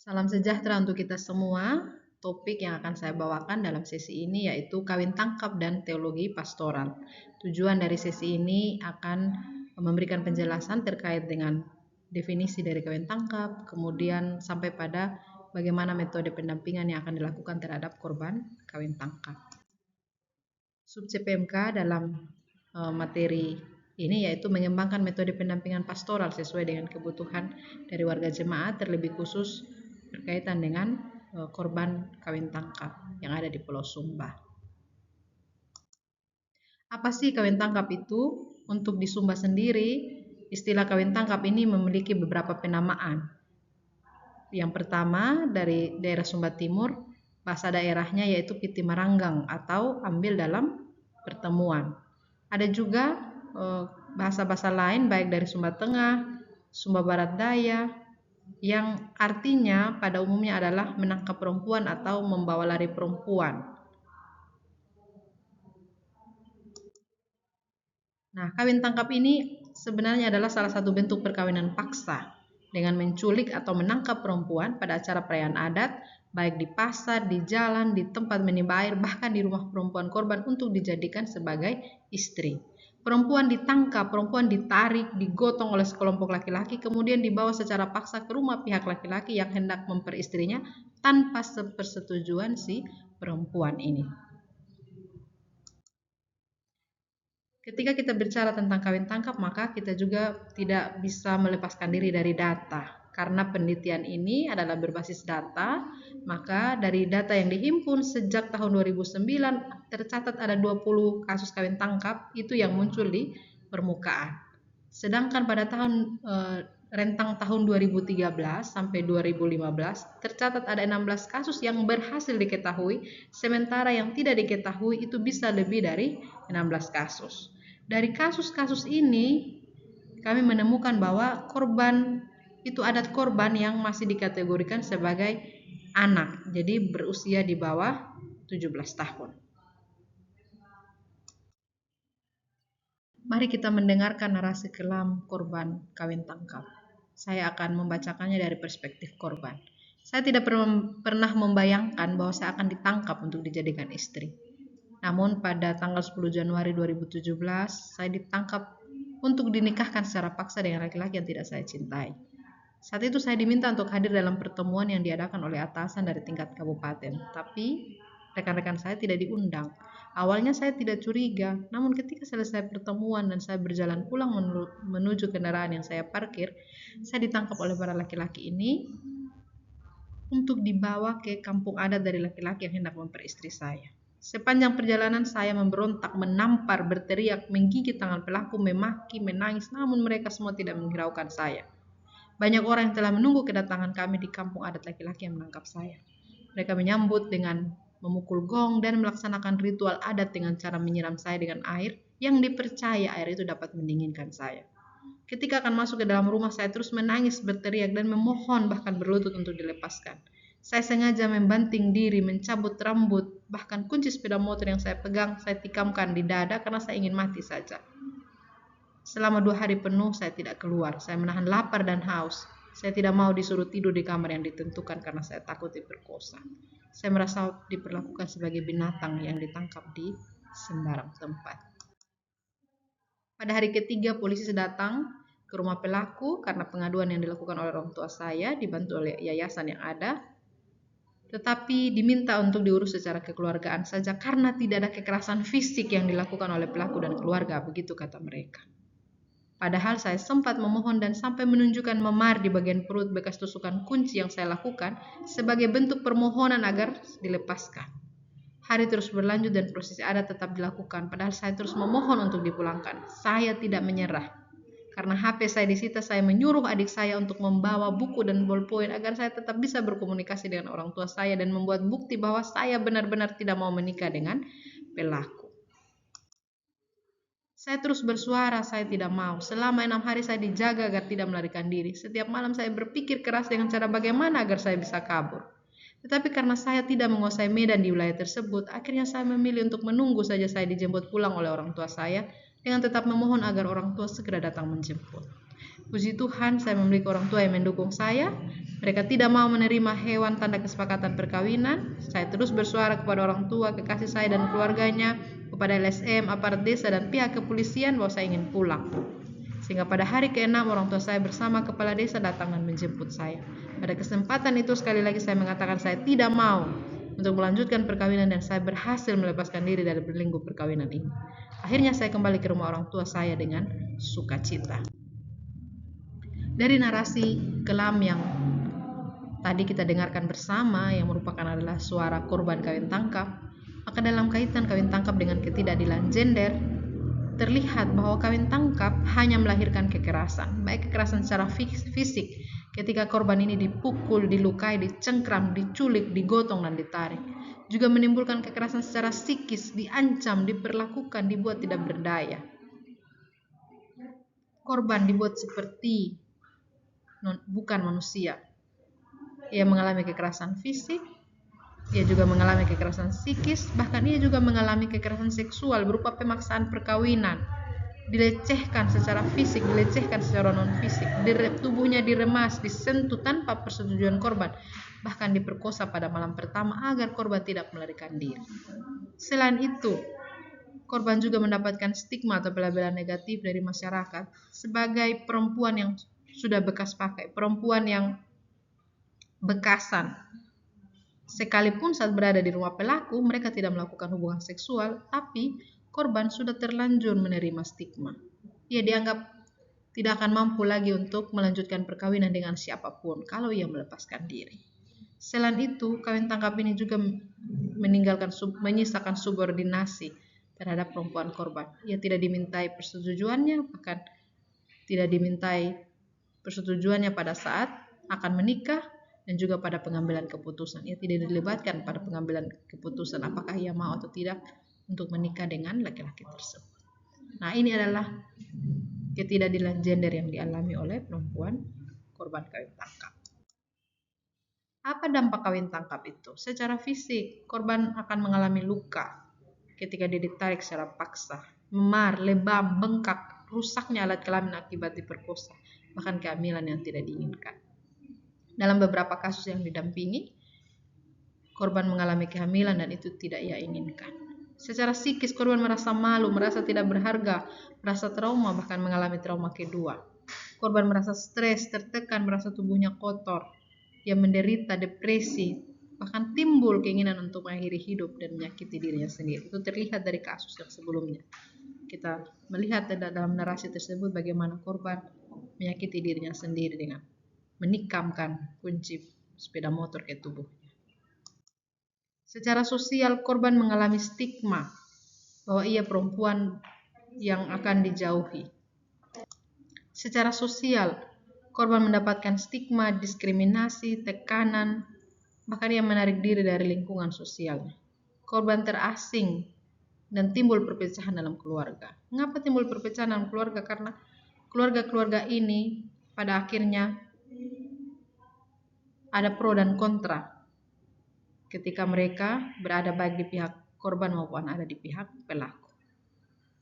Salam sejahtera untuk kita semua. Topik yang akan saya bawakan dalam sesi ini yaitu kawin tangkap dan teologi pastoral. Tujuan dari sesi ini akan memberikan penjelasan terkait dengan definisi dari kawin tangkap, kemudian sampai pada bagaimana metode pendampingan yang akan dilakukan terhadap korban kawin tangkap. Sub CPMK dalam materi ini yaitu mengembangkan metode pendampingan pastoral sesuai dengan kebutuhan dari warga jemaat, terlebih khusus berkaitan dengan korban kawin tangkap yang ada di Pulau Sumba. Apa sih kawin tangkap itu? Untuk di Sumba sendiri, istilah kawin tangkap ini memiliki beberapa penamaan. Yang pertama dari daerah Sumba Timur, bahasa daerahnya yaitu Piti Maranggang atau ambil dalam pertemuan. Ada juga bahasa-bahasa lain baik dari Sumba Tengah, Sumba Barat Daya, yang artinya pada umumnya adalah menangkap perempuan atau membawa lari perempuan. Nah, kawin tangkap ini sebenarnya adalah salah satu bentuk perkawinan paksa dengan menculik atau menangkap perempuan pada acara perayaan adat, baik di pasar, di jalan, di tempat menimba air, bahkan di rumah perempuan korban untuk dijadikan sebagai istri. Perempuan ditangkap, perempuan ditarik, digotong oleh sekelompok laki-laki, kemudian dibawa secara paksa ke rumah pihak laki-laki yang hendak memperistrinya tanpa persetujuan si perempuan ini. Ketika kita bicara tentang kawin tangkap, maka kita juga tidak bisa melepaskan diri dari data. Karena penelitian ini adalah berbasis data, maka dari data yang dihimpun sejak tahun 2009 tercatat ada 20 kasus kawin tangkap itu yang muncul di permukaan. Sedangkan pada rentang tahun 2013 sampai 2015 tercatat ada 16 kasus yang berhasil diketahui, sementara yang tidak diketahui itu bisa lebih dari 16 kasus. Dari kasus-kasus ini kami menemukan bahwa korban itu ada korban yang masih dikategorikan sebagai anak, jadi berusia di bawah 17 tahun. Mari kita mendengarkan narasi kelam korban kawin tangkap. Saya akan membacakannya dari perspektif korban. Saya tidak pernah membayangkan bahwa saya akan ditangkap untuk dijadikan istri. Namun pada tanggal 10 Januari 2017, saya ditangkap untuk dinikahkan secara paksa dengan laki-laki yang tidak saya cintai. Saat itu saya diminta untuk hadir dalam pertemuan yang diadakan oleh atasan dari tingkat kabupaten, tapi rekan-rekan saya tidak diundang. Awalnya saya tidak curiga, namun ketika selesai pertemuan dan saya berjalan pulang menuju kendaraan yang saya parkir, saya ditangkap oleh para laki-laki ini untuk dibawa ke kampung adat dari laki-laki yang hendak memperistri saya. Sepanjang perjalanan saya memberontak, menampar, berteriak, menggigit tangan pelaku, memaki, menangis, namun mereka semua tidak menghiraukan saya. Banyak orang yang telah menunggu kedatangan kami di kampung adat laki-laki yang menangkap saya. Mereka menyambut dengan memukul gong dan melaksanakan ritual adat dengan cara menyiram saya dengan air yang dipercaya air itu dapat mendinginkan saya. Ketika akan masuk ke dalam rumah, saya terus menangis, berteriak, dan memohon bahkan berlutut untuk dilepaskan. Saya sengaja membanting diri, mencabut rambut, bahkan kunci sepeda motor yang saya pegang, saya tikamkan di dada karena saya ingin mati saja. Selama 2 hari penuh saya tidak keluar. Saya menahan lapar dan haus. Saya tidak mau disuruh tidur di kamar yang ditentukan karena saya takut diperkosa. Saya merasa diperlakukan sebagai binatang yang ditangkap di sembarang tempat. Pada hari ketiga polisi datang ke rumah pelaku karena pengaduan yang dilakukan oleh orang tua saya dibantu oleh yayasan yang ada, tetapi diminta untuk diurus secara kekeluargaan saja karena tidak ada kekerasan fisik yang dilakukan oleh pelaku dan keluarga, begitu kata mereka. Padahal saya sempat memohon dan sampai menunjukkan memar di bagian perut bekas tusukan kunci yang saya lakukan sebagai bentuk permohonan agar dilepaskan. Hari terus berlanjut dan prosesi adat tetap dilakukan, padahal saya terus memohon untuk dipulangkan. Saya tidak menyerah. Karena HP saya disita, saya menyuruh adik saya untuk membawa buku dan ballpoint agar saya tetap bisa berkomunikasi dengan orang tua saya dan membuat bukti bahwa saya benar-benar tidak mau menikah dengan pelaku. Saya terus bersuara, saya tidak mau. Selama 6 hari saya dijaga agar tidak melarikan diri. Setiap malam saya berpikir keras dengan cara bagaimana agar saya bisa kabur. Tetapi karena saya tidak menguasai medan di wilayah tersebut, akhirnya saya memilih untuk menunggu saja saya dijemput pulang oleh orang tua saya dengan tetap memohon agar orang tua segera datang menjemput. Puji Tuhan, saya memiliki orang tua yang mendukung saya Mereka tidak mau menerima hewan tanda kesepakatan perkawinan. Saya terus bersuara kepada orang tua, kekasih saya dan keluarganya, kepada LSM, aparat desa, dan pihak kepolisian bahwa saya ingin pulang. Sehingga pada hari ke-6 orang tua saya bersama kepala desa datang dan menjemput saya. Pada kesempatan itu sekali lagi saya mengatakan saya tidak mau untuk melanjutkan perkawinan dan saya berhasil melepaskan diri dari belenggu perkawinan ini. Akhirnya saya kembali ke rumah orang tua saya dengan sukacita. Dari narasi kelam yang tadi kita dengarkan bersama yang merupakan adalah suara korban kawin tangkap, maka dalam kaitan kawin tangkap dengan ketidakadilan gender, terlihat bahwa kawin tangkap hanya melahirkan kekerasan, baik kekerasan secara fisik ketika korban ini dipukul, dilukai, dicengkram, diculik, digotong, dan ditarik. Juga menimbulkan kekerasan secara psikis, diancam, diperlakukan, dibuat tidak berdaya. Korban dibuat seperti bukan manusia. Ia mengalami kekerasan fisik, ia juga mengalami kekerasan psikis, bahkan ia juga mengalami kekerasan seksual berupa pemaksaan perkawinan, dilecehkan secara fisik, dilecehkan secara non-fisik, tubuhnya diremas, disentuh tanpa persetujuan korban, bahkan diperkosa pada malam pertama agar korban tidak melarikan diri. Selain itu, korban juga mendapatkan stigma atau pelabelan negatif dari masyarakat sebagai perempuan yang sudah bekas pakai, perempuan yang bekasan. Sekalipun saat berada di rumah pelaku, mereka tidak melakukan hubungan seksual, tapi korban sudah terlanjur menerima stigma. Ia dianggap tidak akan mampu lagi untuk melanjutkan perkawinan dengan siapapun kalau ia melepaskan diri. Selain itu, kawin tangkap ini juga menyisakan subordinasi terhadap perempuan korban. Ia tidak dimintai persetujuannya, bahkan tidak dimintai persetujuannya pada saat akan menikah dan juga pada pengambilan keputusan. Ia tidak dilibatkan pada pengambilan keputusan apakah ia mau atau tidak untuk menikah dengan laki-laki tersebut. Nah, ini adalah ketidakadilan gender yang dialami oleh perempuan korban kawin tangkap. Apa dampak kawin tangkap itu? Secara fisik, korban akan mengalami luka ketika dia ditarik secara paksa, memar, lebam, bengkak, rusaknya alat kelamin akibat diperkosa, bahkan kehamilan yang tidak diinginkan. Dalam beberapa kasus yang didampingi, korban mengalami kehamilan dan itu tidak ia inginkan. Secara psikis, korban merasa malu, merasa tidak berharga, merasa trauma, bahkan mengalami trauma kedua. Korban merasa stres, tertekan, merasa tubuhnya kotor, ia menderita depresi, bahkan timbul keinginan untuk mengakhiri hidup dan menyakiti dirinya sendiri. Itu terlihat dari kasus yang sebelumnya. Kita melihat dalam narasi tersebut bagaimana korban menyakiti dirinya sendiri dengan menikamkan kunci sepeda motor ke tubuhnya. Secara sosial, korban mengalami stigma bahwa ia perempuan yang akan dijauhi. Secara sosial, korban mendapatkan stigma, diskriminasi, tekanan, bahkan ia menarik diri dari lingkungan sosialnya. Korban terasing dan timbul perpecahan dalam keluarga. Mengapa timbul perpecahan dalam keluarga? Karena keluarga-keluarga ini pada akhirnya ada pro dan kontra ketika mereka berada baik di pihak korban maupun ada di pihak pelaku.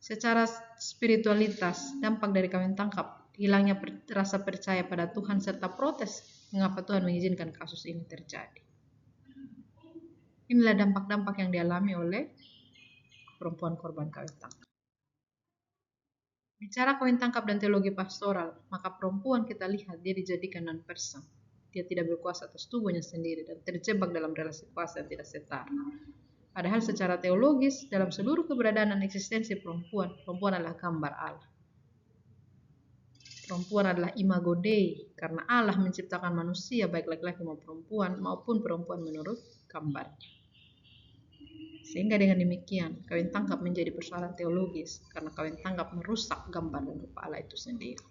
Secara spiritualitas, dampak dari kawin tangkap, hilangnya rasa percaya pada Tuhan serta protes mengapa Tuhan mengizinkan kasus ini terjadi. Inilah dampak-dampak yang dialami oleh perempuan korban kawin tangkap. Bicara kawin tangkap dan teologi pastoral, maka perempuan kita lihat dia dijadikan non-person. Dia tidak berkuasa atas tubuhnya sendiri dan terjebak dalam relasi kuasa yang tidak setara. Padahal secara teologis, dalam seluruh keberadaan dan eksistensi perempuan, perempuan adalah gambar Allah. Perempuan adalah imago Dei, karena Allah menciptakan manusia baik laki-laki maupun perempuan menurut gambarnya. Sehingga dengan demikian, kawin tangkap menjadi persoalan teologis, karena kawin tangkap merusak gambar dan rupa Allah itu sendiri.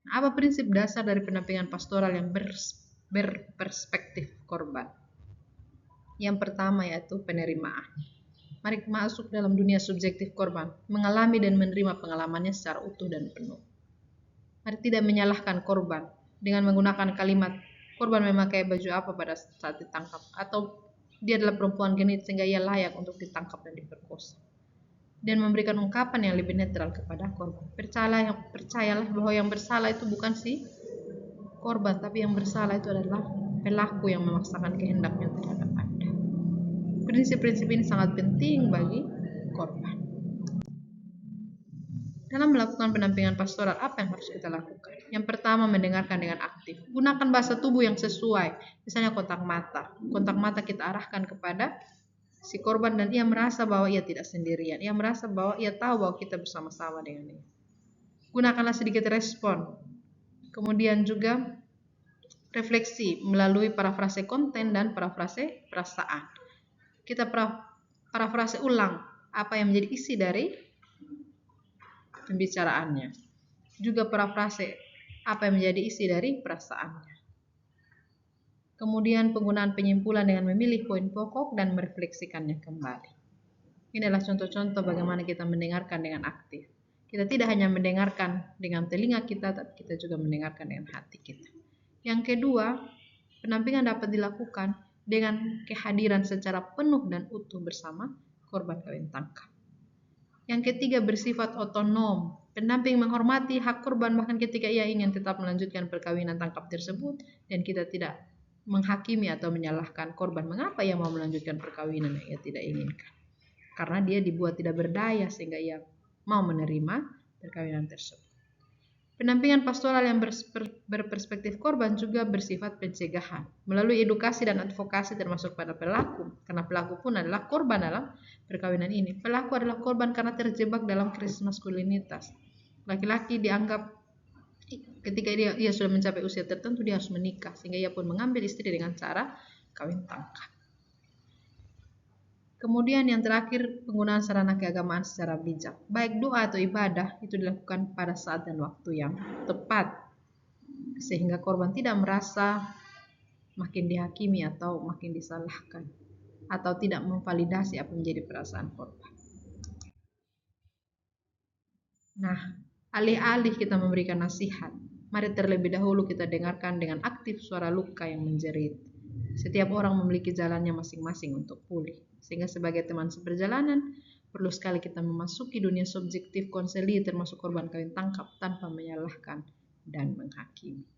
Nah, apa prinsip dasar dari pendampingan pastoral yang berperspektif korban? Yang pertama yaitu penerimaan. Mari masuk dalam dunia subjektif korban, mengalami dan menerima pengalamannya secara utuh dan penuh. Mari tidak menyalahkan korban dengan menggunakan kalimat korban memakai baju apa pada saat ditangkap, atau dia adalah perempuan genit sehingga ia layak untuk ditangkap dan diperkosa. Dan memberikan ungkapan yang lebih netral kepada korban. Percayalah bahwa yang bersalah itu bukan si korban, tapi yang bersalah itu adalah pelaku yang memaksakan kehendaknya terhadap Anda. Prinsip-prinsip ini sangat penting bagi korban. Dalam melakukan pendampingan pastoral, apa yang harus kita lakukan? Yang pertama, mendengarkan dengan aktif. Gunakan bahasa tubuh yang sesuai. Misalnya kontak mata. Kontak mata kita arahkan kepada si korban dan ia merasa bahwa ia tidak sendirian. Ia merasa bahwa ia tahu bahwa kita bersama-sama dengan dia. Gunakanlah sedikit respon. Kemudian juga refleksi melalui parafrase konten dan parafrase perasaan. Kita parafrase ulang apa yang menjadi isi dari pembicaraannya. Juga parafrase apa yang menjadi isi dari perasaannya. Kemudian penggunaan penyimpulan dengan memilih poin pokok dan merefleksikannya kembali. Ini adalah contoh-contoh bagaimana kita mendengarkan dengan aktif. Kita tidak hanya mendengarkan dengan telinga kita, tapi kita juga mendengarkan dengan hati kita. Yang kedua, pendampingan dapat dilakukan dengan kehadiran secara penuh dan utuh bersama korban kawin tangkap. Yang ketiga, bersifat otonom. Pendamping menghormati hak korban bahkan ketika ia ingin tetap melanjutkan perkawinan tangkap tersebut, dan kita tidak menghakimi atau menyalahkan korban mengapa ia mau melanjutkan perkawinan yang ia tidak inginkan. Karena dia dibuat tidak berdaya sehingga ia mau menerima perkawinan tersebut. Pendampingan pastoral yang berperspektif korban juga bersifat pencegahan melalui edukasi dan advokasi termasuk pada pelaku, karena pelaku pun adalah korban dalam perkawinan ini. Pelaku adalah korban karena terjebak dalam krisis maskulinitas. Laki-laki dianggap ketika ia sudah mencapai usia tertentu dia harus menikah, sehingga ia pun mengambil istri dengan cara kawin tangkap. Kemudian yang terakhir, penggunaan sarana keagamaan secara bijak. Baik doa atau ibadah itu dilakukan pada saat dan waktu yang tepat, sehingga korban tidak merasa makin dihakimi atau makin disalahkan, atau tidak memvalidasi apa menjadi perasaan korban. Nah, alih-alih kita memberikan nasihat, mari terlebih dahulu kita dengarkan dengan aktif suara luka yang menjerit. Setiap orang memiliki jalannya masing-masing untuk pulih. Sehingga sebagai teman seperjalanan, perlu sekali kita memasuki dunia subjektif konseli termasuk korban kawin tangkap tanpa menyalahkan dan menghakimi.